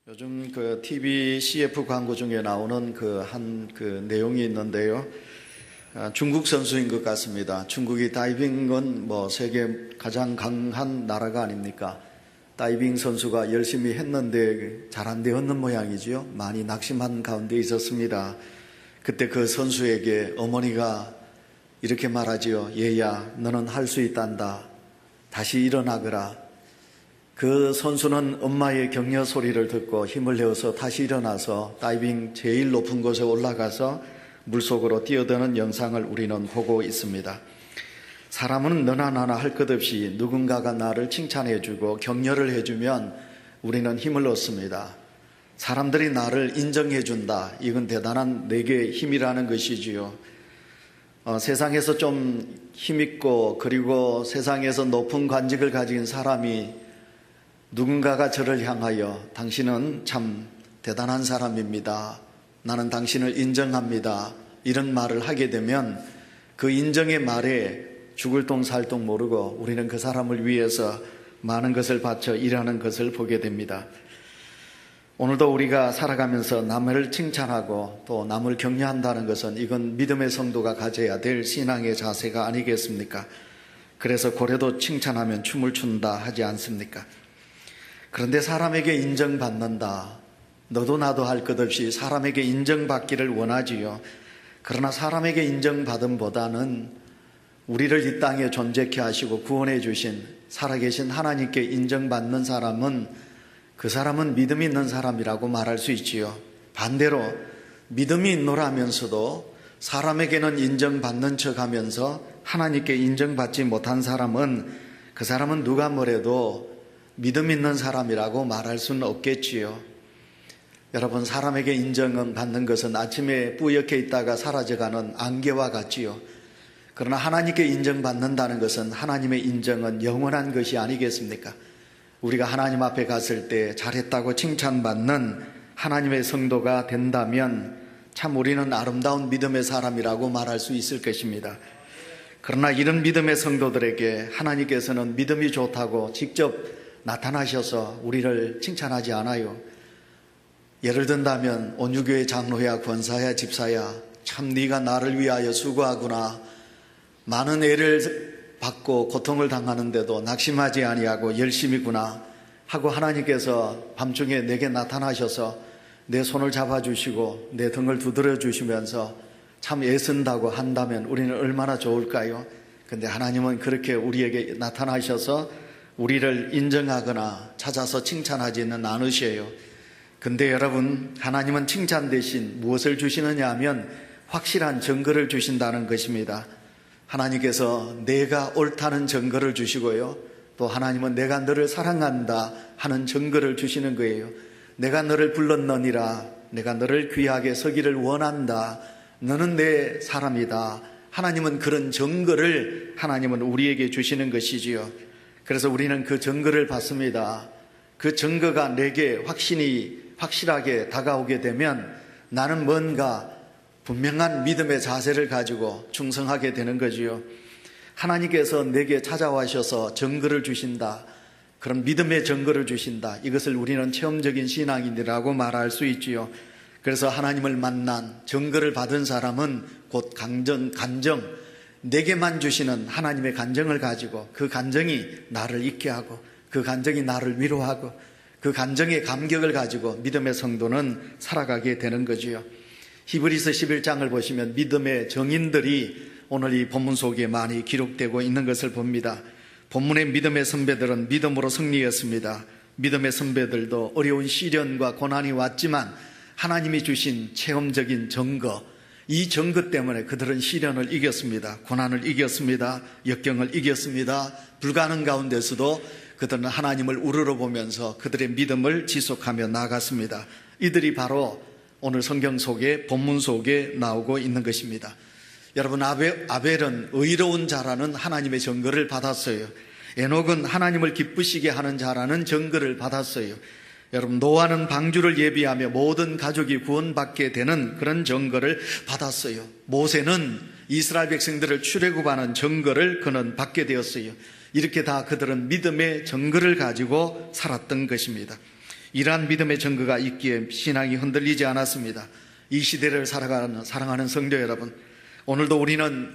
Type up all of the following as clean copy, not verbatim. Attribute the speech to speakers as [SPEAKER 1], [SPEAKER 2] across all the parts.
[SPEAKER 1] 요즘 TV CF 광고 중에 나오는 내용이 있는데요. 중국 선수인 것 같습니다. 중국이 다이빙은 세계 가장 강한 나라가 아닙니까? 다이빙 선수가 열심히 했는데 잘 안 되었는 모양이지요. 많이 낙심한 가운데 있었습니다. 그때 그 선수에게 어머니가 이렇게 말하지요. 얘야, 너는 할 수 있단다. 다시 일어나거라. 그 선수는 엄마의 격려 소리를 듣고 힘을 내어서 다시 일어나서 다이빙 제일 높은 곳에 올라가서 물속으로 뛰어드는 영상을 우리는 보고 있습니다. 사람은 너나 나나 할 것 없이 누군가가 나를 칭찬해주고 격려를 해주면 우리는 힘을 얻습니다. 사람들이 나를 인정해준다. 이건 대단한 내게 힘이라는 것이지요. 세상에서 좀 힘있고 그리고 세상에서 높은 관직을 가진 사람이 누군가가 저를 향하여 당신은 참 대단한 사람입니다. 나는 당신을 인정합니다. 이런 말을 하게 되면 그 인정의 말에 죽을 똥 살 똥 모르고 우리는 그 사람을 위해서 많은 것을 바쳐 일하는 것을 보게 됩니다. 오늘도 우리가 살아가면서 남을 칭찬하고 또 남을 격려한다는 것은 이건 믿음의 성도가 가져야 될 신앙의 자세가 아니겠습니까? 그래서 고래도 칭찬하면 춤을 춘다 하지 않습니까? 그런데 사람에게 인정받는다. 너도 나도 할 것 없이 사람에게 인정받기를 원하지요. 그러나 사람에게 인정받음보다는 우리를 이 땅에 존재케 하시고 구원해 주신 살아계신 하나님께 인정받는 사람은 그 사람은 믿음이 있는 사람이라고 말할 수 있지요. 반대로 믿음이 있노라면서도 사람에게는 인정받는 척하면서 하나님께 인정받지 못한 사람은 그 사람은 누가 뭐래도 믿음 있는 사람이라고 말할 수는 없겠지요. 여러분, 사람에게 인정을 받는 것은 아침에 뿌옇게 있다가 사라져가는 안개와 같지요. 그러나 하나님께 인정받는다는 것은 하나님의 인정은 영원한 것이 아니겠습니까? 우리가 하나님 앞에 갔을 때 잘했다고 칭찬받는 하나님의 성도가 된다면 참 우리는 아름다운 믿음의 사람이라고 말할 수 있을 것입니다. 그러나 이런 믿음의 성도들에게 하나님께서는 믿음이 좋다고 직접 나타나셔서 우리를 칭찬하지 않아요. 예를 든다면 온유교회 장로야, 권사야, 집사야, 참 네가 나를 위하여 수고하구나. 많은 애를 받고 고통을 당하는데도 낙심하지 아니하고 열심히구나 하고 하나님께서 밤중에 내게 나타나셔서 내 손을 잡아주시고 내 등을 두드려 주시면서 참 애쓴다고 한다면 우리는 얼마나 좋을까요? 근데 하나님은 그렇게 우리에게 나타나셔서 우리를 인정하거나 찾아서 칭찬하지는 않으셔요. 근데 여러분, 하나님은 칭찬 대신 무엇을 주시느냐 하면 확실한 증거를 주신다는 것입니다. 하나님께서 내가 옳다는 증거를 주시고요. 또 하나님은 내가 너를 사랑한다 하는 증거를 주시는 거예요. 내가 너를 불렀느니라. 내가 너를 귀하게 서기를 원한다. 너는 내 사람이다. 하나님은 그런 증거를 하나님은 우리에게 주시는 것이지요. 그래서 우리는 그 증거를 받습니다. 그 증거가 내게 확실하게 다가오게 되면 나는 뭔가 분명한 믿음의 자세를 가지고 충성하게 되는 거지요. 하나님께서 내게 찾아와셔서 증거를 주신다. 그런 믿음의 증거를 주신다. 이것을 우리는 체험적인 신앙인이라고 말할 수 있지요. 그래서 하나님을 만난 증거를 받은 사람은 곧 간정, 내게만 주시는 하나님의 간정을 가지고 그 간정이 나를 잊게 하고 그 간정이 나를 위로하고 그 간정의 감격을 가지고 믿음의 성도는 살아가게 되는 거지요. 히브리서 11장을 보시면 믿음의 정인들이 오늘 이 본문 속에 많이 기록되고 있는 것을 봅니다. 본문의 믿음의 선배들은 믿음으로 승리했습니다. 믿음의 선배들도 어려운 시련과 고난이 왔지만 하나님이 주신 체험적인 증거, 이 증거 때문에 그들은 시련을 이겼습니다. 고난을 이겼습니다. 역경을 이겼습니다. 불가능 가운데서도 그들은 하나님을 우러러보면서 그들의 믿음을 지속하며 나아갔습니다. 이들이 바로 오늘 성경 속에 본문 속에 나오고 있는 것입니다. 여러분, 아벨은 의로운 자라는 하나님의 증거를 받았어요. 에녹은 하나님을 기쁘시게 하는 자라는 증거를 받았어요. 여러분, 노아는 방주를 예비하며 모든 가족이 구원받게 되는 그런 증거를 받았어요. 모세는 이스라엘 백성들을 출애굽하는 증거를 그는 받게 되었어요. 이렇게 다 그들은 믿음의 증거를 가지고 살았던 것입니다. 이러한 믿음의 증거가 있기에 신앙이 흔들리지 않았습니다. 이 시대를 사랑하는 성도 여러분, 오늘도 우리는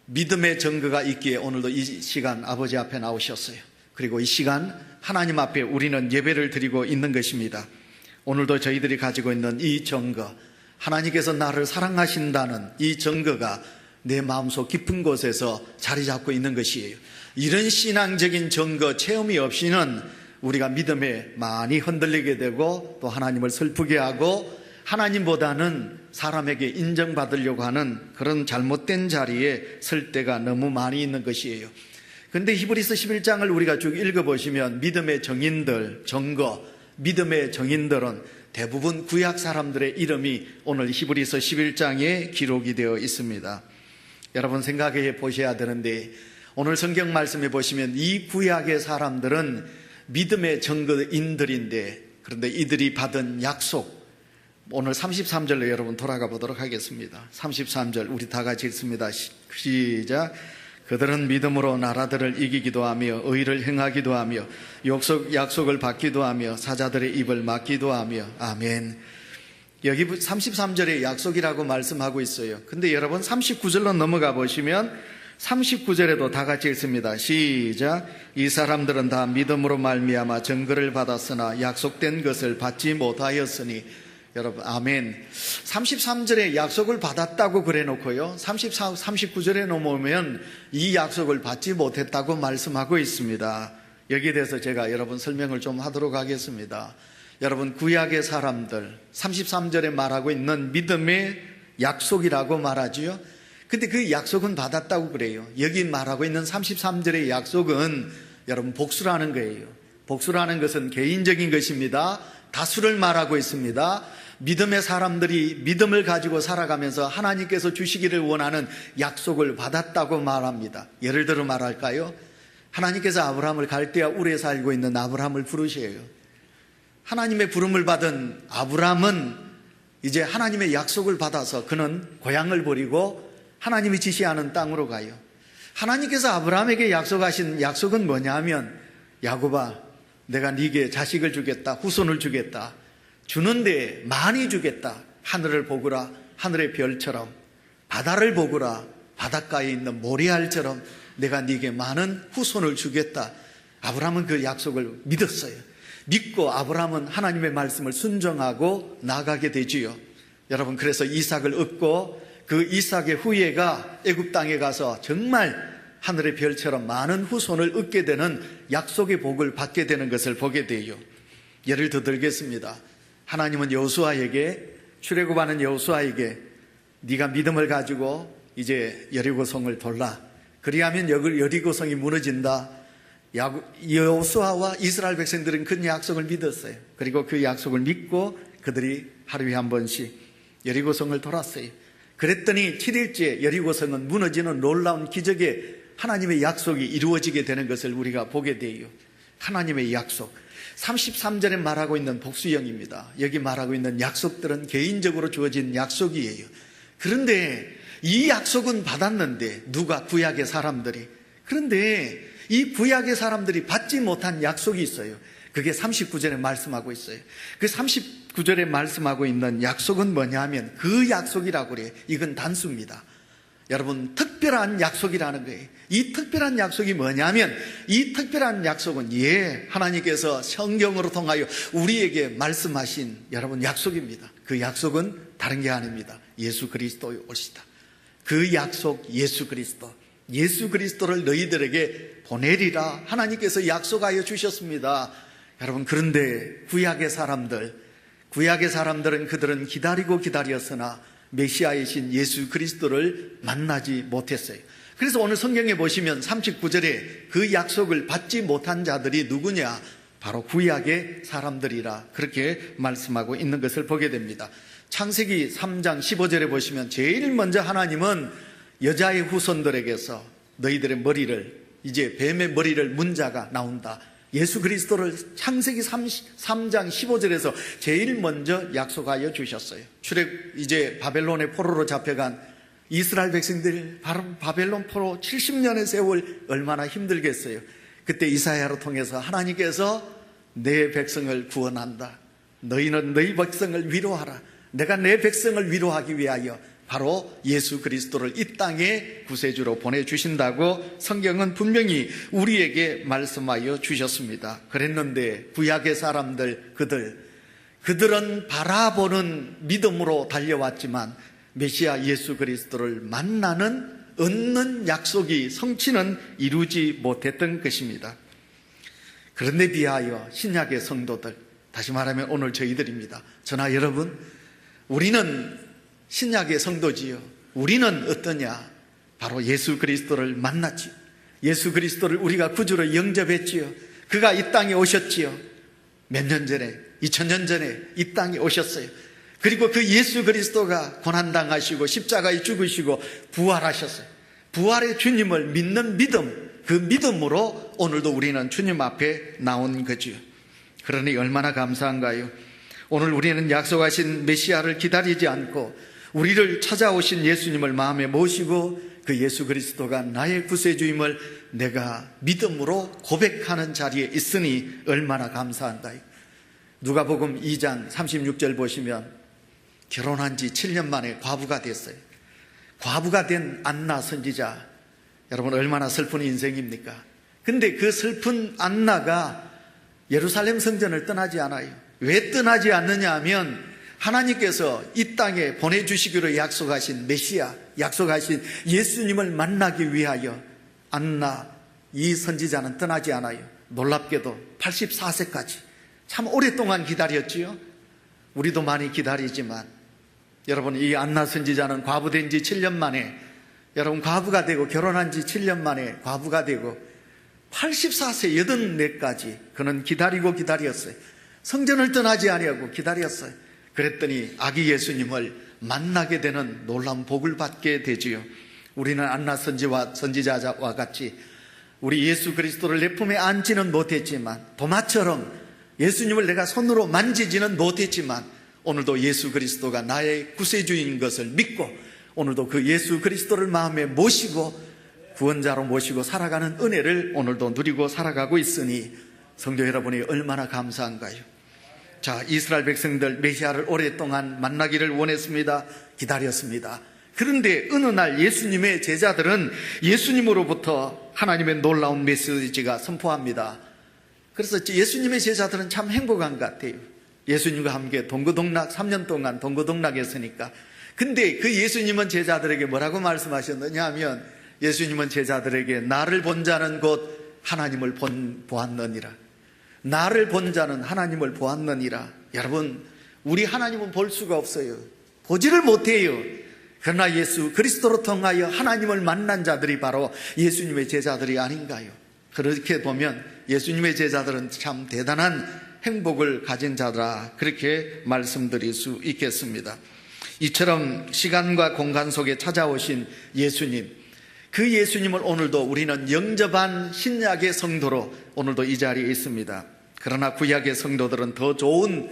[SPEAKER 1] 믿음의 증거가 있기에 오늘도 이 시간 아버지 앞에 나오셨어요. 그리고 이 시간 하나님 앞에 우리는 예배를 드리고 있는 것입니다. 오늘도 저희들이 가지고 있는 이 증거, 하나님께서 나를 사랑하신다는 이 증거가 내 마음속 깊은 곳에서 자리 잡고 있는 것이에요. 이런 신앙적인 증거 체험이 없이는 우리가 믿음에 많이 흔들리게 되고 또 하나님을 슬프게 하고 하나님보다는 사람에게 인정받으려고 하는 그런 잘못된 자리에 설 때가 너무 많이 있는 것이에요. 그런데 히브리서 11장을 우리가 쭉 읽어보시면 믿음의 정인들, 증거, 믿음의 정인들은 대부분 구약 사람들의 이름이 오늘 히브리서 11장에 기록이 되어 있습니다. 여러분 생각해 보셔야 되는데 오늘 성경 말씀에 보시면 이 구약의 사람들은 믿음의 증거인들인데 그런데 이들이 받은 약속, 오늘 33절로 여러분 돌아가 보도록 하겠습니다. 33절 우리 다 같이 읽습니다. 시작. 그들은 믿음으로 나라들을 이기기도 하며 의를 행하기도 하며 약속을 받기도 하며 사자들의 입을 막기도 하며. 아멘. 여기 33절에 약속이라고 말씀하고 있어요. 근데 여러분 39절로 넘어가 보시면 39절에도 다 같이 읽습니다. 시작. 이 사람들은 다 믿음으로 말미암아 증거를 받았으나 약속된 것을 받지 못하였으니. 여러분 아멘. 33절에 약속을 받았다고 그래 놓고요 39절에 넘어오면 이 약속을 받지 못했다고 말씀하고 있습니다. 여기에 대해서 제가 여러분 설명을 좀 하도록 하겠습니다. 여러분 구약의 사람들 33절에 말하고 있는 믿음의 약속이라고 말하지요. 근데 그 약속은 받았다고 그래요. 여기 말하고 있는 33절의 약속은 여러분 복수라는 거예요. 복수라는 것은 개인적인 것입니다. 다수를 말하고 있습니다. 믿음의 사람들이 믿음을 가지고 살아가면서 하나님께서 주시기를 원하는 약속을 받았다고 말합니다. 예를 들어 말할까요? 하나님께서 아브라함을 갈대아 우르에 살고 있는 아브라함을 부르셔요. 하나님의 부름을 받은 아브라함은 이제 하나님의 약속을 받아서 그는 고향을 버리고 하나님이 지시하는 땅으로 가요. 하나님께서 아브라함에게 약속하신 약속은 뭐냐면 야곱아, 내가 네게 자식을 주겠다, 후손을 주겠다, 주는데 많이 주겠다. 하늘을 보거라, 하늘의 별처럼, 바다를 보거라, 바닷가에 있는 모래알처럼 내가 네게 많은 후손을 주겠다. 아브라함은 그 약속을 믿었어요. 믿고 아브라함은 하나님의 말씀을 순종하고 나가게 되지요. 여러분 그래서 이삭을 얻고 그 이삭의 후예가 애굽 땅에 가서 정말 하늘의 별처럼 많은 후손을 얻게 되는 약속의 복을 받게 되는 것을 보게 돼요. 예를 더 들겠습니다. 하나님은 여호수아에게, 출애굽하는 여호수아에게 네가 믿음을 가지고 이제 여리고성을 돌라. 그리하면 여리고성이 무너진다. 여호수아와 이스라엘 백성들은 그 약속을 믿었어요. 그리고 그 약속을 믿고 그들이 하루에 한 번씩 여리고성을 돌았어요. 그랬더니 7일째 여리고성은 무너지는 놀라운 기적의 하나님의 약속이 이루어지게 되는 것을 우리가 보게 돼요. 하나님의 약속. 33절에 말하고 있는 복수형입니다. 여기 말하고 있는 약속들은 개인적으로 주어진 약속이에요. 그런데 이 약속은 받았는데 누가? 구약의 사람들이. 그런데 이 구약의 사람들이 받지 못한 약속이 있어요. 그게 39절에 말씀하고 있어요. 그 39절에 말씀하고 있는 약속은 뭐냐면 그 약속이라고 그래요. 이건 단수입니다. 여러분 특별한 약속이라는 거예요. 이 특별한 약속이 뭐냐면 이 특별한 약속은 하나님께서 성경으로 통하여 우리에게 말씀하신 여러분 약속입니다. 그 약속은 다른 게 아닙니다. 예수 그리스도의 오시다. 그 약속 예수 그리스도. 예수 그리스도를 너희들에게 보내리라 하나님께서 약속하여 주셨습니다. 여러분 그런데 구약의 사람들은 그들은 기다리고 기다렸으나 메시아이신 예수 그리스도를 만나지 못했어요. 그래서 오늘 성경에 보시면 39절에 그 약속을 받지 못한 자들이 누구냐? 바로 구약의 사람들이라 그렇게 말씀하고 있는 것을 보게 됩니다. 창세기 3장 15절에 보시면 제일 먼저 하나님은 여자의 후손들에게서 너희들의 머리를, 이제 뱀의 머리를 문 자가 나온다. 예수 그리스도를 창세기 3장 15절에서 제일 먼저 약속하여 주셨어요. 이제 바벨론의 포로로 잡혀간 이스라엘 백성들, 바벨론 포로 70년의 세월 얼마나 힘들겠어요. 그때 이사야로 통해서 하나님께서 내 백성을 구원한다. 너희는 너희 백성을 위로하라. 내가 내 백성을 위로하기 위하여 바로 예수 그리스도를 이 땅에 구세주로 보내주신다고 성경은 분명히 우리에게 말씀하여 주셨습니다. 그랬는데 구약의 사람들, 그들은 바라보는 믿음으로 달려왔지만 메시아 예수 그리스도를 만나는, 얻는 약속이, 성취는 이루지 못했던 것입니다. 그런데 비하여 신약의 성도들, 다시 말하면 오늘 저희들입니다. 저나 여러분, 우리는 신약의 성도지요. 우리는 어떠냐? 바로 예수 그리스도를 만났지요. 예수 그리스도를 우리가 구주로 영접했지요. 그가 이 땅에 오셨지요. 몇 년 전에, 2000년 전에 이 땅에 오셨어요. 그리고 그 예수 그리스도가 고난당하시고 십자가에 죽으시고 부활하셨어요. 부활의 주님을 믿는 믿음, 그 믿음으로 오늘도 우리는 주님 앞에 나온 거지요. 그러니 얼마나 감사한가요? 오늘 우리는 약속하신 메시아를 기다리지 않고 우리를 찾아오신 예수님을 마음에 모시고 그 예수 그리스도가 나의 구세주임을 내가 믿음으로 고백하는 자리에 있으니 얼마나 감사한가요? 누가복음 2장 36절 보시면 결혼한 지 7년 만에 과부가 됐어요. 과부가 된 안나 선지자, 여러분 얼마나 슬픈 인생입니까? 근데 그 슬픈 안나가 예루살렘 성전을 떠나지 않아요. 왜 떠나지 않느냐 하면 하나님께서 이 땅에 보내주시기로 약속하신 메시아, 약속하신 예수님을 만나기 위하여 안나, 이 선지자는 떠나지 않아요. 놀랍게도 84세까지 참 오랫동안 기다렸지요. 우리도 많이 기다리지만 여러분, 이 안나 선지자는 과부된 지 7년 만에, 여러분 과부가 되고 결혼한 지 7년 만에 과부가 되고 84세 84까지 그는 기다렸어요. 성전을 떠나지 아니하고 기다렸어요. 그랬더니 아기 예수님을 만나게 되는 놀라운 복을 받게 되지요. 우리는 안나 선지자와 같이 우리 예수 그리스도를 내 품에 안지는 못했지만, 도마처럼 예수님을 내가 손으로 만지지는 못했지만 오늘도 예수 그리스도가 나의 구세주인 것을 믿고 오늘도 그 예수 그리스도를 마음에 모시고 구원자로 모시고 살아가는 은혜를 오늘도 누리고 살아가고 있으니 성도 여러분이 얼마나 감사한가요? 자, 이스라엘 백성들 메시아를 오랫동안 만나기를 원했습니다. 기다렸습니다. 그런데 어느 날 예수님의 제자들은 예수님으로부터 하나님의 놀라운 메시지가 선포합니다. 그래서 예수님의 제자들은 참 행복한 것 같아요. 예수님과 함께 동고동락 3년 동안 동고동락했으니까. 근데 그 예수님은 제자들에게 뭐라고 말씀하셨느냐 하면, 예수님은 제자들에게 나를 본 자는 곧 하나님을 보았느니라. 나를 본 자는 하나님을 보았느니라. 여러분, 우리 하나님은 볼 수가 없어요. 보지를 못해요. 그러나 예수 그리스도로 통하여 하나님을 만난 자들이 바로 예수님의 제자들이 아닌가요? 그렇게 보면 예수님의 제자들은 참 대단한 행복을 가진 자라, 그렇게 말씀드릴 수 있겠습니다. 이처럼 시간과 공간 속에 찾아오신 예수님, 그 예수님을 오늘도 우리는 영접한 신약의 성도로 오늘도 이 자리에 있습니다. 그러나 구약의 성도들은 더 좋은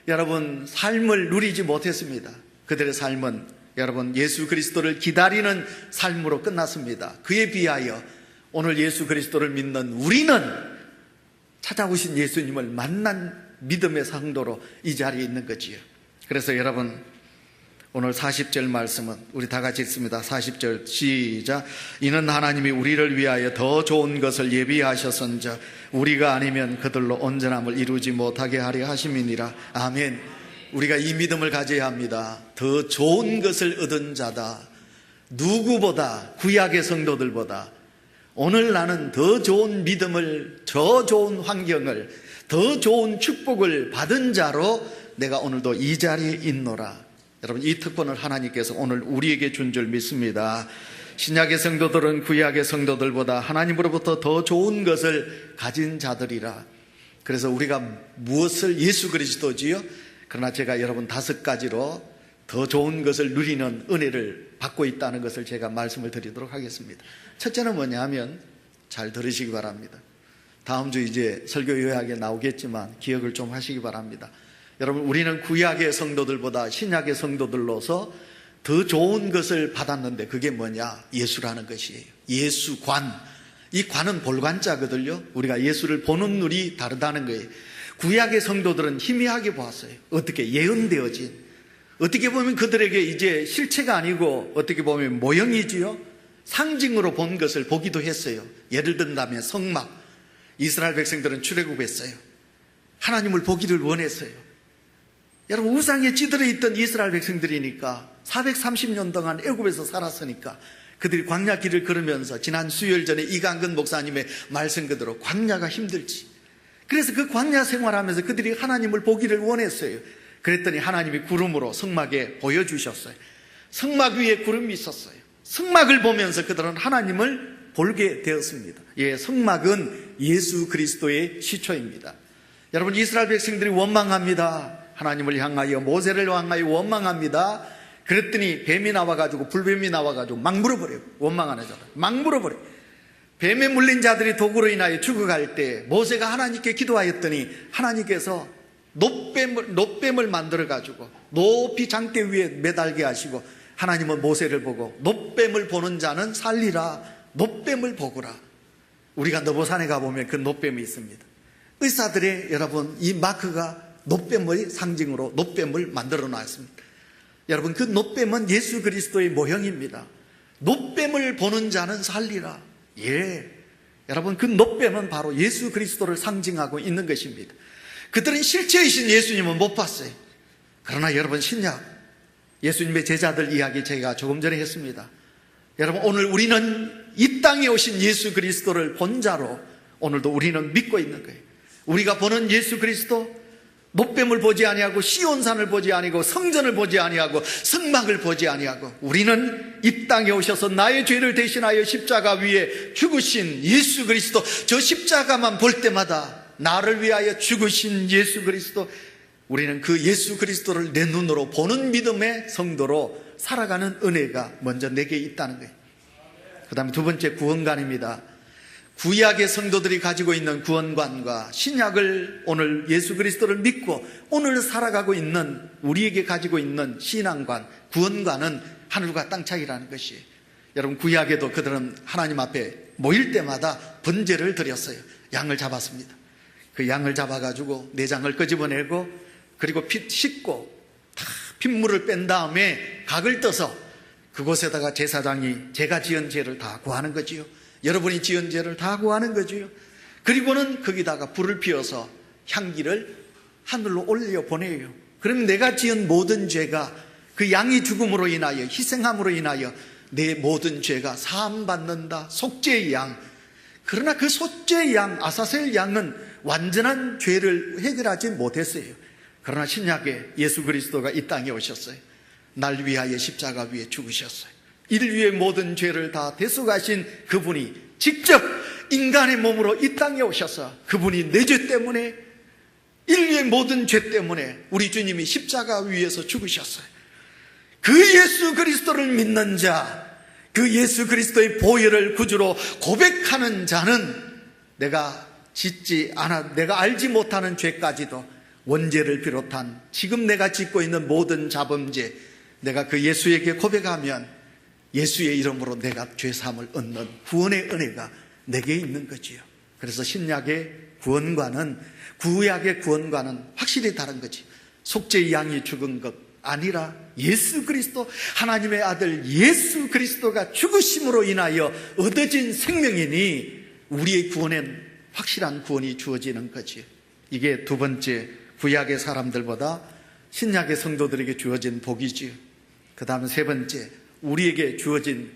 [SPEAKER 1] 여러분 삶을 누리지 못했습니다. 그들의 삶은 여러분 예수 그리스도를 기다리는 삶으로 끝났습니다. 그에 비하여 오늘 예수 그리스도를 믿는 우리는 찾아오신 예수님을 만난 믿음의 성도로 이 자리에 있는 거지요. 그래서 여러분, 오늘 40절 말씀은 우리 다 같이 읽습니다. 40절 시작. 이는 하나님이 우리를 위하여 더 좋은 것을 예비하셨은즉 우리가 아니면 그들로 온전함을 이루지 못하게 하려 하심이니라. 아멘. 우리가 이 믿음을 가져야 합니다. 더 좋은 것을 얻은 자다. 누구보다, 구약의 성도들보다 오늘 나는 더 좋은 믿음을, 더 좋은 환경을, 더 좋은 축복을 받은 자로 내가 오늘도 이 자리에 있노라. 여러분, 이 특권을 하나님께서 오늘 우리에게 준 줄 믿습니다. 신약의 성도들은 구약의 성도들보다 하나님으로부터 더 좋은 것을 가진 자들이라. 그래서 우리가 무엇을, 예수 그리스도지요? 그러나 제가 여러분 5가지로 더 좋은 것을 누리는 은혜를 받고 있다는 것을 제가 말씀을 드리도록 하겠습니다. 첫째는 뭐냐 하면, 잘 들으시기 바랍니다. 다음 주 이제 설교 요약에 나오겠지만 기억을 좀 하시기 바랍니다. 여러분, 우리는 구약의 성도들보다 신약의 성도들로서 더 좋은 것을 받았는데 그게 뭐냐? 예수라는 것이에요. 예수관. 이 관은 볼관자거든요. 우리가 예수를 보는 눈이 다르다는 거예요. 구약의 성도들은 희미하게 보았어요. 어떻게 예언되어진, 어떻게 보면 그들에게 이제 실체가 아니고 어떻게 보면 모형이지요. 상징으로 본 것을 보기도 했어요. 예를 든다면 성막, 이스라엘 백성들은 출애굽했어요. 하나님을 보기를 원했어요. 여러분, 우상에 찌들어 있던 이스라엘 백성들이니까 430년 동안 애굽에서 살았으니까 그들이 광야 길을 걸으면서 지난 수요일 전에 이강근 목사님의 말씀 그대로 광야가 힘들지. 그래서 그 광야 생활하면서 그들이 하나님을 보기를 원했어요. 그랬더니 하나님이 구름으로 성막에 보여주셨어요. 성막 위에 구름이 있었어요. 성막을 보면서 그들은 하나님을 보게 되었습니다. 예, 성막은 예수 그리스도의 시초입니다. 여러분, 이스라엘 백성들이 원망합니다. 하나님을 향하여, 모세를 향하여 원망합니다. 그랬더니 뱀이 나와가지고, 불뱀이 나와가지고 막 물어버려요. 원망하는 자들 막 물어버려요. 뱀에 물린 자들이 도구로 인하여 죽어갈 때 모세가 하나님께 기도하였더니 하나님께서 놋뱀을 만들어가지고 높이 장대 위에 매달게 하시고, 하나님은 모세를 보고 놋뱀을 보는 자는 살리라, 놋뱀을 보거라. 우리가 너보산에 가보면 그 놋뱀이 있습니다. 의사들의 여러분, 이 마크가 놋뱀의 상징으로 놋뱀을 만들어 놨습니다. 여러분, 그 놋뱀은 예수 그리스도의 모형입니다. 놋뱀을 보는 자는 살리라. 예, 여러분, 그 놋뱀은 바로 예수 그리스도를 상징하고 있는 것입니다. 그들은 실체이신 예수님은 못 봤어요. 그러나 여러분, 신약 예수님의 제자들 이야기 제가 조금 전에 했습니다. 여러분, 오늘 우리는 이 땅에 오신 예수 그리스도를 본 자로 오늘도 우리는 믿고 있는 거예요. 우리가 보는 예수 그리스도, 놋뱀을 보지 아니하고 시온산을 보지 아니하고 성전을 보지 아니하고 성막을 보지 아니하고, 우리는 이 땅에 오셔서 나의 죄를 대신하여 십자가 위에 죽으신 예수 그리스도, 저 십자가만 볼 때마다 나를 위하여 죽으신 예수 그리스도, 우리는 그 예수 그리스도를 내 눈으로 보는 믿음의 성도로 살아가는 은혜가 먼저 내게 있다는 거예요. 그 다음에 두 번째, 구원관입니다. 구약의 성도들이 가지고 있는 구원관과 신약을, 오늘 예수 그리스도를 믿고 오늘 살아가고 있는 우리에게 가지고 있는 신앙관, 구원관은 하늘과 땅 차이라는 것이에요. 여러분, 구약에도 그들은 하나님 앞에 모일 때마다 번제를 드렸어요. 양을 잡았습니다. 그 양을 잡아가지고 내장을 끄집어내고, 그리고 피 씻고 다 핏물을 뺀 다음에 각을 떠서 그곳에다가 제사장이 제가 지은 죄를 다 구하는 거지요. 여러분이 지은 죄를 다 구하는 거지요. 그리고는 거기다가 불을 피워서 향기를 하늘로 올려 보내요. 그럼 내가 지은 모든 죄가, 그 양이 죽음으로 인하여, 희생함으로 인하여 내 모든 죄가 사함받는다. 속죄의 양. 그러나 그 속죄의 양, 아사셀 양은 완전한 죄를 해결하지 못했어요. 그러나 신약에 예수 그리스도가 이 땅에 오셨어요. 날 위하여 십자가 위에 죽으셨어요. 인류의 모든 죄를 다 대속하신 그분이 직접 인간의 몸으로 이 땅에 오셔서, 그분이 내 죄 때문에, 인류의 모든 죄 때문에 우리 주님이 십자가 위에서 죽으셨어요. 그 예수 그리스도를 믿는 자, 그 예수 그리스도의 보혈을 구주로 고백하는 자는 내가 알지 못하는 죄까지도, 원죄를 비롯한 지금 내가 짓고 있는 모든 자범죄, 내가 그 예수에게 고백하면 예수의 이름으로 내가 죄사함을 얻는 구원의 은혜가 내게 있는 거지요. 그래서 신약의 구원과는, 구약의 구원과는 확실히 다른 거지. 속죄의 양이 죽은 것 아니라 예수 그리스도, 하나님의 아들 예수 그리스도가 죽으심으로 인하여 얻어진 생명이니 우리의 구원엔 확실한 구원이 주어지는 거지. 이게 두 번째, 구약의 사람들보다 신약의 성도들에게 주어진 복이지요. 그 다음 세 번째, 우리에게 주어진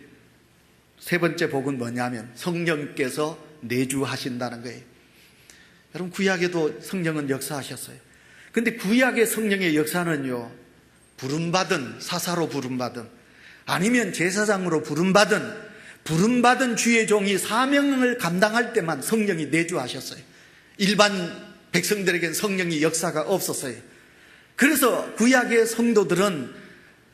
[SPEAKER 1] 세 번째 복은 뭐냐면 성령께서 내주하신다는 거예요. 여러분, 구약에도 성령은 역사하셨어요. 근데 구약의 성령의 역사는요, 부름받은, 사사로 부름받은, 아니면 제사장으로 부름받은 주의 종이 사명을 감당할 때만 성령이 내주하셨어요. 일반 백성들에겐 성령의 역사가 없었어요. 그래서 구약의 성도들은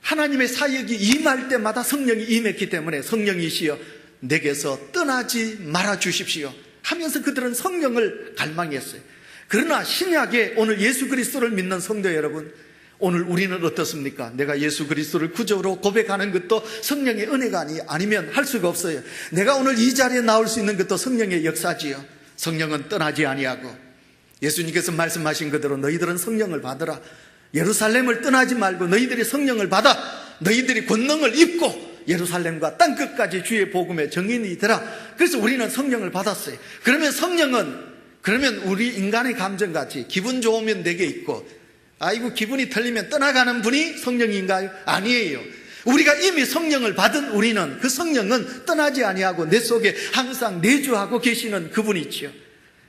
[SPEAKER 1] 하나님의 사역이 임할 때마다 성령이 임했기 때문에 성령이시여 내게서 떠나지 말아 주십시오 하면서 그들은 성령을 갈망했어요. 그러나 신약에 오늘 예수 그리스도를 믿는 성도 여러분, 오늘 우리는 어떻습니까? 내가 예수 그리스도를 구주로 고백하는 것도 성령의 은혜가 아니면 할 수가 없어요. 내가 오늘 이 자리에 나올 수 있는 것도 성령의 역사지요. 성령은 떠나지 아니하고
[SPEAKER 2] 예수님께서 말씀하신 그대로 너희들은 성령을 받으라. 예루살렘을 떠나지 말고 너희들이 성령을 받아 너희들이 권능을 입고 예루살렘과 땅끝까지 주의 복음의 증인이 되라. 그래서 우리는 성령을 받았어요. 그러면 성령은 우리 인간의 감정같이 기분 좋으면 내게 있고 아이고 기분이 틀리면 떠나가는 분이 성령인가요? 아니에요. 우리가 이미 성령을 받은 우리는 그 성령은 떠나지 아니하고 내 속에 항상 내주하고 계시는 그분이지요.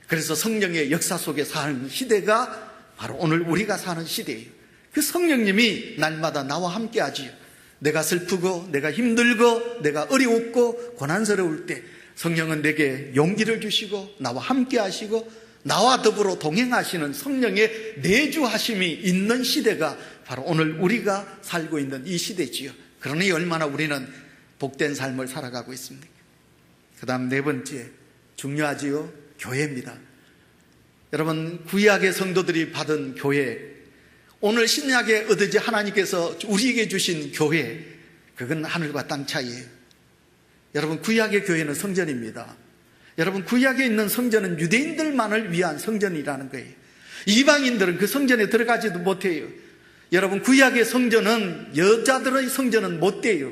[SPEAKER 2] 그래서 성령의 역사 속에 사는 시대가 바로 오늘 우리가 사는 시대예요. 그 성령님이 날마다 나와 함께 하지요. 내가 슬프고 내가 힘들고 내가 어려웠고 고난스러울 때 성령은 내게 용기를 주시고 나와 함께 하시고 나와 더불어 동행하시는 성령의 내주하심이 있는 시대가 바로 오늘 우리가 살고 있는 이 시대지요. 그러니 얼마나 우리는 복된 삶을 살아가고 있습니까? 그 다음 네 번째 중요하지요. 교회입니다. 여러분, 구약의 성도들이 받은 교회, 오늘 신약에 얻으지 하나님께서 우리에게 주신 교회, 그건 하늘과 땅 차이예요. 여러분, 구약의 교회는 성전입니다. 여러분, 구약에 있는 성전은 유대인들만을 위한 성전이라는 거예요. 이방인들은 그 성전에 들어가지도 못해요. 여러분, 구약의 성전은 여자들의 성전은 못 돼요.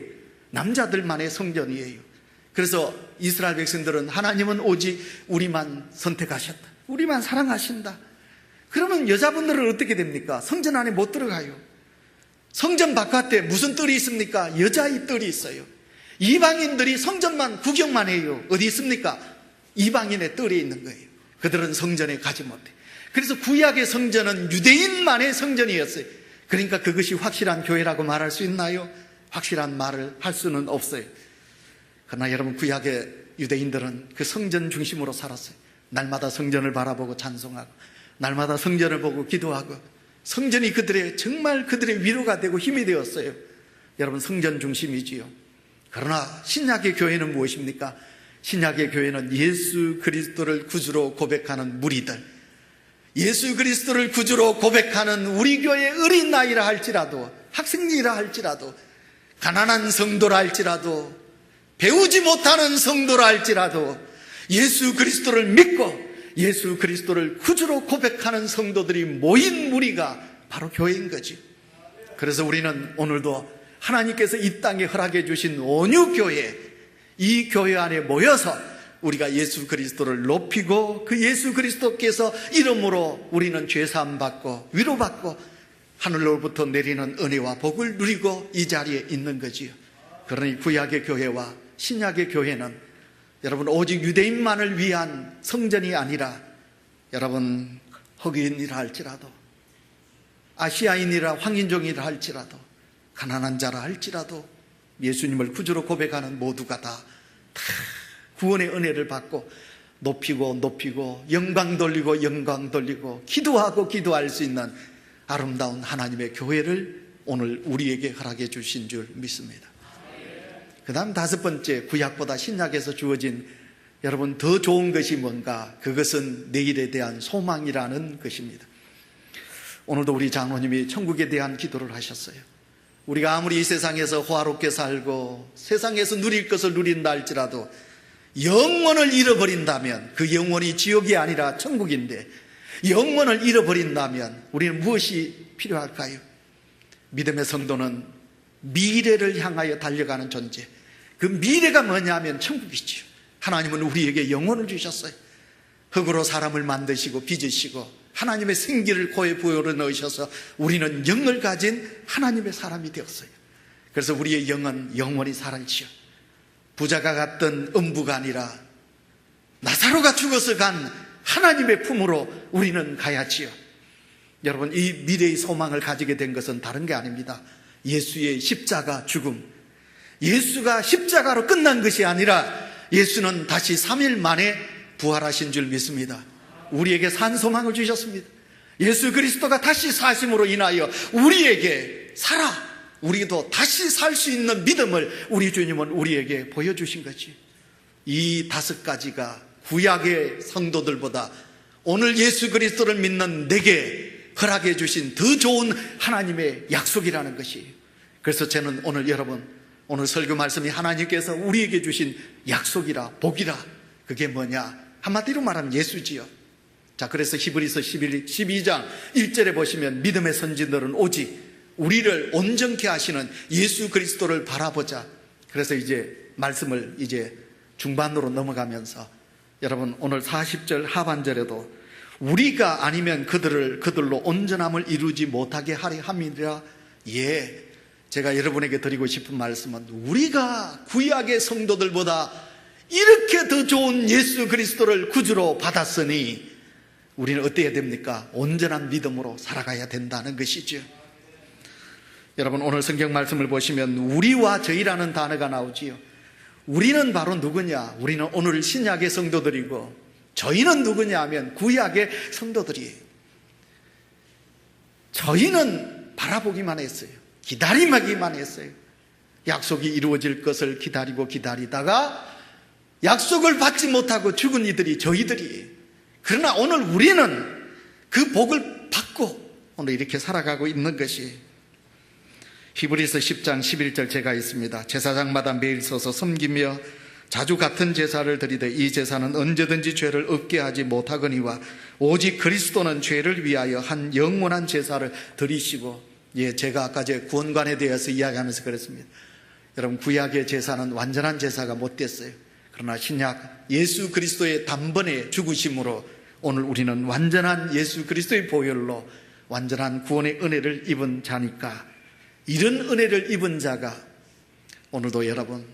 [SPEAKER 2] 남자들만의 성전이에요. 그래서 이스라엘 백성들은 하나님은 오직 우리만 선택하셨다, 우리만 사랑하신다. 그러면 여자분들은 어떻게 됩니까? 성전 안에 못 들어가요. 성전 바깥에 무슨 뜰이 있습니까? 여자의 뜰이 있어요. 이방인들이 성전만 구경만 해요. 어디 있습니까? 이방인의 뜰에 있는 거예요. 그들은 성전에 가지 못해. 그래서 구약의 성전은 유대인만의 성전이었어요. 그러니까 그것이 확실한 교회라고 말할 수 있나요? 확실한 말을 할 수는 없어요. 그러나 여러분, 구약의 유대인들은 그 성전 중심으로 살았어요. 날마다 성전을 바라보고 찬송하고 날마다 성전을 보고 기도하고 성전이 정말 그들의 위로가 되고 힘이 되었어요. 여러분, 성전 중심이지요. 그러나 신약의 교회는 무엇입니까? 신약의 교회는 예수 그리스도를 구주로 고백하는 무리들, 예수 그리스도를 구주로 고백하는 우리 교회의 어린 나이라 할지라도, 학생이라 할지라도, 가난한 성도라 할지라도, 배우지 못하는 성도라 할지라도 예수 그리스도를 믿고 예수 그리스도를 구주로 고백하는 성도들이 모인 무리가 바로 교회인 거지. 그래서 우리는 오늘도 하나님께서 이 땅에 허락해 주신 온유교회, 이 교회 안에 모여서 우리가 예수 그리스도를 높이고 그 예수 그리스도께서 이름으로 우리는 죄사함 받고 위로받고 하늘로부터 내리는 은혜와 복을 누리고 이 자리에 있는 거지요. 그러니 구약의 교회와 신약의 교회는 여러분, 오직 유대인만을 위한 성전이 아니라 여러분, 흑인이라 할지라도, 아시아인이라 황인종이라 할지라도, 가난한 자라 할지라도 예수님을 구주로 고백하는 모두가 다 구원의 은혜를 받고 높이고 영광 돌리고 기도하고 기도할 수 있는 아름다운 하나님의 교회를 오늘 우리에게 허락해 주신 줄 믿습니다. 그 다음 다섯 번째, 구약보다 신약에서 주어진 여러분 더 좋은 것이 뭔가? 그것은 내일에 대한 소망이라는 것입니다. 오늘도 우리 장로님이 천국에 대한 기도를 하셨어요. 우리가 아무리 이 세상에서 호화롭게 살고 세상에서 누릴 것을 누린다 할지라도 영원을 잃어버린다면 그 영원이 지옥이 아니라 천국인데, 영원을 잃어버린다면 우리는 무엇이 필요할까요? 믿음의 성도는 미래를 향하여 달려가는 존재, 그 미래가 뭐냐면 천국이지요. 하나님은 우리에게 영혼을 주셨어요. 흙으로 사람을 만드시고 빚으시고 하나님의 생기를 코에 부여러 넣으셔서 우리는 영을 가진 하나님의 사람이 되었어요. 그래서 우리의 영은 영원히 살지요. 부자가 갔던 음부가 아니라 나사로가 죽어서 간 하나님의 품으로 우리는 가야지요. 여러분, 이 미래의 소망을 가지게 된 것은 다른 게 아닙니다. 예수의 십자가 죽음, 예수가 십자가로 끝난 것이 아니라 예수는 다시 3일 만에 부활하신 줄 믿습니다. 우리에게 산 소망을 주셨습니다. 예수 그리스도가 다시 사심으로 인하여 우리에게 살아, 우리도 다시 살 수 있는 믿음을 우리 주님은 우리에게 보여주신 거지. 이 다섯 가지가 구약의 성도들보다 오늘 예수 그리스도를 믿는 내게 허락해 주신 더 좋은 하나님의 약속이라는 것이에요. 그래서 저는 오늘 여러분, 오늘 설교 말씀이 하나님께서 우리에게 주신 약속이라 복이라, 그게 뭐냐? 한마디로 말하면 예수지요. 자, 그래서 히브리서 12장 1절에 보시면 믿음의 선진들은 오직 우리를 온전케 하시는 예수 그리스도를 바라보자. 그래서 이제 말씀을 이제 중반으로 넘어가면서 여러분 오늘 40절 하반절에도 우리가 아니면 그들로 온전함을 이루지 못하게 하리 함이라. 예, 제가 여러분에게 드리고 싶은 말씀은 우리가 구약의 성도들보다 이렇게 더 좋은 예수 그리스도를 구주로 받았으니 우리는 어때야 됩니까? 온전한 믿음으로 살아가야 된다는 것이죠. 여러분 오늘 성경 말씀을 보시면 우리와 저희라는 단어가 나오지요. 우리는 바로 누구냐? 우리는 오늘 신약의 성도들이고 저희는 누구냐 하면 구약의 성도들이에요. 저희는 바라보기만 했어요. 기다림하기만 했어요. 약속이 이루어질 것을 기다리고 기다리다가 약속을 받지 못하고 죽은 이들이 저희들이에요. 그러나 오늘 우리는 그 복을 받고 오늘 이렇게 살아가고 있는 것이 히브리서 10장 11절 제가 있습니다. 제사장마다 매일 서서 섬기며 자주 같은 제사를 드리되 이 제사는 언제든지 죄를 없게 하지 못하거니와 오직 그리스도는 죄를 위하여 한 영원한 제사를 드리시고, 예, 제가 아까 제 구원관에 대해서 이야기하면서 그랬습니다. 여러분 구약의 제사는 완전한 제사가 못 됐어요. 그러나 신약 예수 그리스도의 단번에 죽으심으로 오늘 우리는 완전한 예수 그리스도의 보혈로 완전한 구원의 은혜를 입은 자니까, 이런 은혜를 입은 자가 오늘도 여러분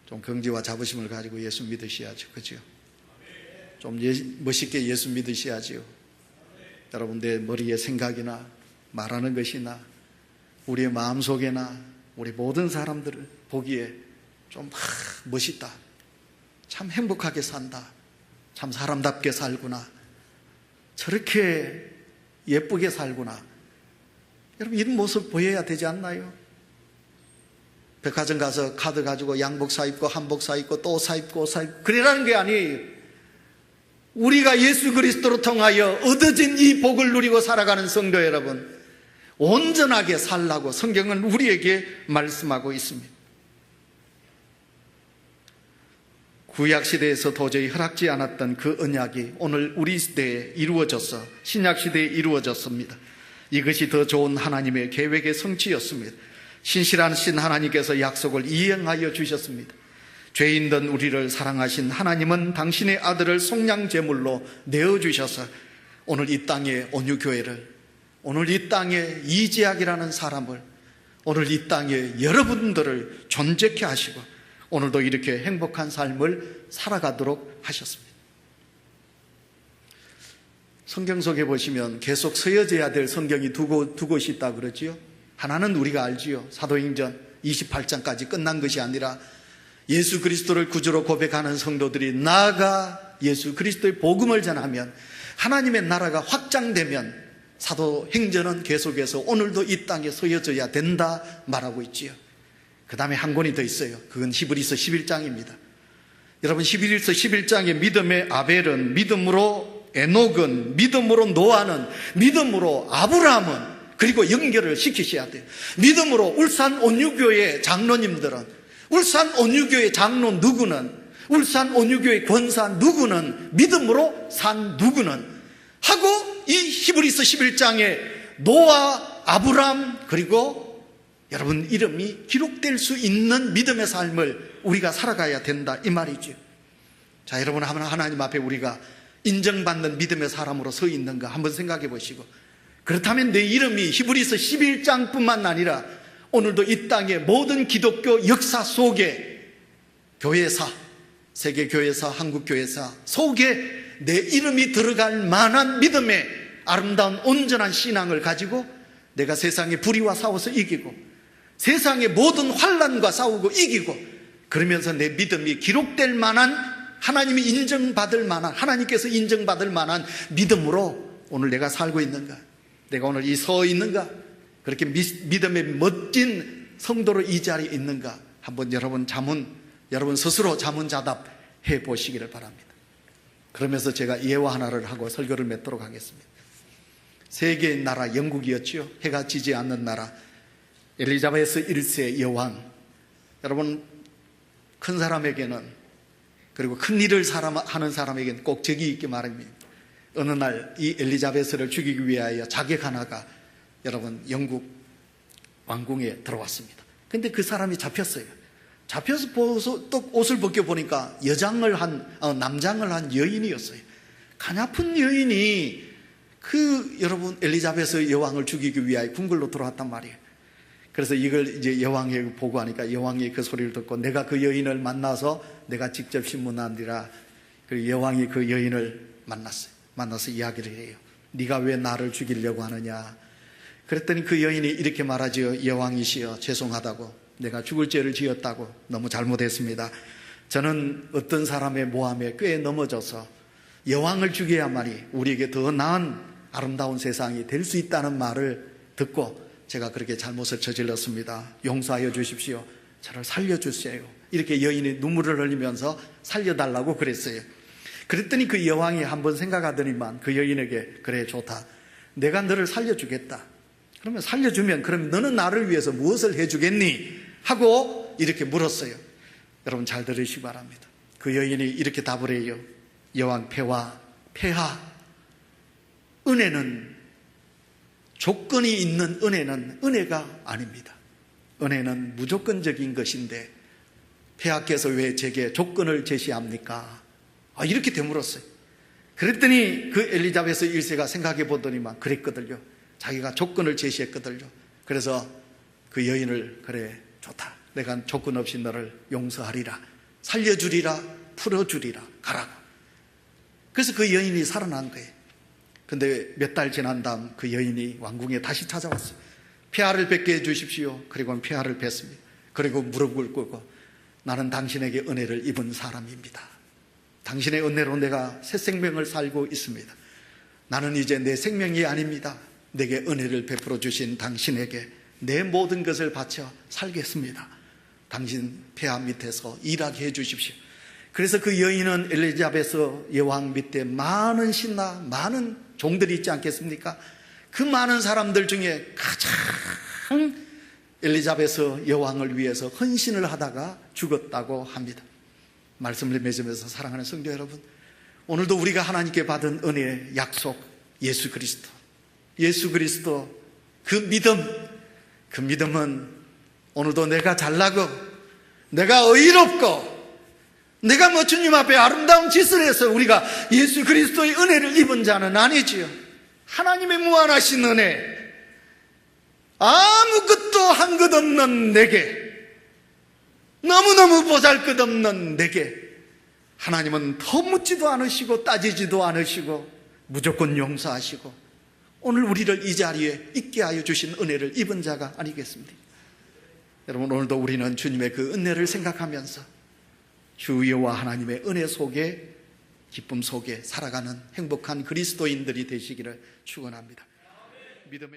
[SPEAKER 2] 좀 긍지와 자부심을 가지고 예수 믿으셔야죠. 그죠? 좀 멋있게 예수 믿으셔야죠. 여러분 내 머리에 생각이나 말하는 것이나 우리의 마음속에나 우리 모든 사람들을 보기에 좀 멋있다, 참 행복하게 산다, 참 사람답게 살구나, 저렇게 예쁘게 살구나, 여러분 이런 모습 보여야 되지 않나요? 백화점 가서 카드 가지고 양복 사입고 한복 사입고 또 사입고 사입고 그러라는 게 아니에요. 우리가 예수 그리스도로 통하여 얻어진 이 복을 누리고 살아가는 성도 여러분, 온전하게 살라고 성경은 우리에게 말씀하고 있습니다. 구약시대에서 도저히 허락지 않았던 그 언약이 오늘 우리 시대에 이루어져서 신약시대에 이루어졌습니다. 이것이 더 좋은 하나님의 계획의 성취였습니다. 신실하신 하나님께서 약속을 이행하여 주셨습니다. 죄인된 우리를 사랑하신 하나님은 당신의 아들을 속량제물로 내어주셔서 오늘 이 땅에 온유교회를, 오늘 이 땅에 이재학이라는 사람을, 오늘 이 땅에 여러분들을 존재케 하시고 오늘도 이렇게 행복한 삶을 살아가도록 하셨습니다. 성경 속에 보시면 계속 서여져야 될 성경이 두 곳이 있다 그러지요. 하나는 우리가 알지요. 사도행전 28장까지 끝난 것이 아니라 예수 그리스도를 구주로 고백하는 성도들이 나아가 예수 그리스도의 복음을 전하면 하나님의 나라가 확장되면 사도행전은 계속해서 오늘도 이 땅에 서여져야 된다 말하고 있지요. 그 다음에 한 권이 더 있어요. 그건 히브리서 11장입니다. 여러분 히브리서 11장의 믿음의 아벨은, 믿음으로 에녹은, 믿음으로 노아는, 믿음으로 아브라함은, 그리고 연결을 시키셔야 돼요. 믿음으로 울산 온유교회 장로님들은, 울산 온유교회 장로 누구는, 울산 온유교회 권사 누구는, 믿음으로 산 누구는 하고 이 히브리서 11장에 노아, 아브라함 그리고 여러분 이름이 기록될 수 있는 믿음의 삶을 우리가 살아가야 된다 이 말이죠. 자, 여러분 하나님 앞에 우리가 인정받는 믿음의 사람으로 서 있는가 한번 생각해 보시고, 그렇다면 내 이름이 히브리서 11장뿐만 아니라 오늘도 이 땅의 모든 기독교 역사 속에 교회사, 세계교회사, 한국교회사 속에 내 이름이 들어갈 만한 믿음의 아름다운 온전한 신앙을 가지고 내가 세상의 불의와 싸워서 이기고 세상의 모든 환난과 싸우고 이기고, 그러면서 내 믿음이 기록될 만한, 하나님이 인정받을 만한, 하나님께서 인정받을 만한 믿음으로 오늘 내가 살고 있는가, 내가 오늘 이 서 있는가, 그렇게 믿음의 멋진 성도로 이 자리에 있는가 한번 여러분 스스로 자문자답해 보시기를 바랍니다. 그러면서 제가 예화 하나를 하고 설교를 맺도록 하겠습니다. 세계의 나라 영국이었죠. 해가 지지 않는 나라 엘리자베스 1세 여왕. 여러분 큰 사람에게는 그리고 큰 일을 하는 사람에게는 꼭 적이 있게 말합니다. 어느 날 이 엘리자베스를 죽이기 위하여 자객 하나가 여러분 영국 왕궁에 들어왔습니다. 근데 그 사람이 잡혔어요. 잡혀서 또 옷을 벗겨보니까 남장을 한 여인이었어요. 가냘픈 여인이 여러분 엘리자베스 여왕을 죽이기 위하여 궁궐로 들어왔단 말이에요. 그래서 이걸 이제 여왕에게 보고하니까 여왕이 그 소리를 듣고 내가 그 여인을 만나서 내가 직접 신문하니라. 그 여왕이 그 여인을 만나서 이야기를 해요. 네가 왜 나를 죽이려고 하느냐. 그랬더니 그 여인이 이렇게 말하지요. 여왕이시여, 죄송하다고, 내가 죽을 죄를 지었다고, 너무 잘못했습니다. 저는 어떤 사람의 모함에 꽤 넘어져서 여왕을 죽여야만이 우리에게 더 나은 아름다운 세상이 될 수 있다는 말을 듣고 제가 그렇게 잘못을 저질렀습니다. 용서하여 주십시오. 저를 살려주세요. 이렇게 여인이 눈물을 흘리면서 살려달라고 그랬어요. 그랬더니 그 여왕이 한번 생각하더니만 그 여인에게 그래 좋다. 내가 너를 살려주겠다. 그러면 살려주면 그럼 너는 나를 위해서 무엇을 해주겠니? 하고 이렇게 물었어요. 여러분 잘 들으시기 바랍니다. 그 여인이 이렇게 답을 해요. 여왕 폐하 은혜는 조건이 있는 은혜는 은혜가 아닙니다. 은혜는 무조건적인 것인데 폐하께서 왜 제게 조건을 제시합니까? 이렇게 되물었어요. 그랬더니 그 엘리자베스 1세가 생각해 보더니만 그랬거든요. 자기가 조건을 제시했거든요. 그래서 그 여인을 그래 좋다. 내가 조건 없이 너를 용서하리라. 살려주리라. 풀어주리라. 가라고. 그래서 그 여인이 살아난 거예요. 근데 몇 달 지난 다음 그 여인이 왕궁에 다시 찾아왔어요. 폐하를 뵙게 해주십시오. 그리고 폐하를 뵙습니다. 그리고 무릎을 꿇고 나는 당신에게 은혜를 입은 사람입니다. 당신의 은혜로 내가 새 생명을 살고 있습니다. 나는 이제 내 생명이 아닙니다. 내게 은혜를 베풀어 주신 당신에게 내 모든 것을 바쳐 살겠습니다. 당신 폐하 밑에서 일하게 해주십시오. 그래서 그 여인은 엘리자베스 여왕 밑에 많은 신하, 많은 종들이 있지 않겠습니까? 그 많은 사람들 중에 가장 엘리자베스 여왕을 위해서 헌신을 하다가 죽었다고 합니다. 말씀을 맺으면서 사랑하는 성도 여러분, 오늘도 우리가 하나님께 받은 은혜의 약속, 예수 그리스도 그 믿음은 오늘도 내가 잘나고 내가 의롭고 내가 주님 앞에 아름다운 짓을 해서 우리가 예수 그리스도의 은혜를 입은 자는 아니지요. 하나님의 무한하신 은혜, 아무것도 한 것 없는 내게, 너무너무 보잘것없는 내게 하나님은 더 묻지도 않으시고 따지지도 않으시고 무조건 용서하시고 오늘 우리를 이 자리에 있게 하여 주신 은혜를 입은 자가 아니겠습니까? 여러분, 오늘도 우리는 주님의 그 은혜를 생각하면서 주 여호와 하나님의 은혜 속에, 기쁨 속에 살아가는 행복한 그리스도인들이 되시기를 축원합니다. 믿음의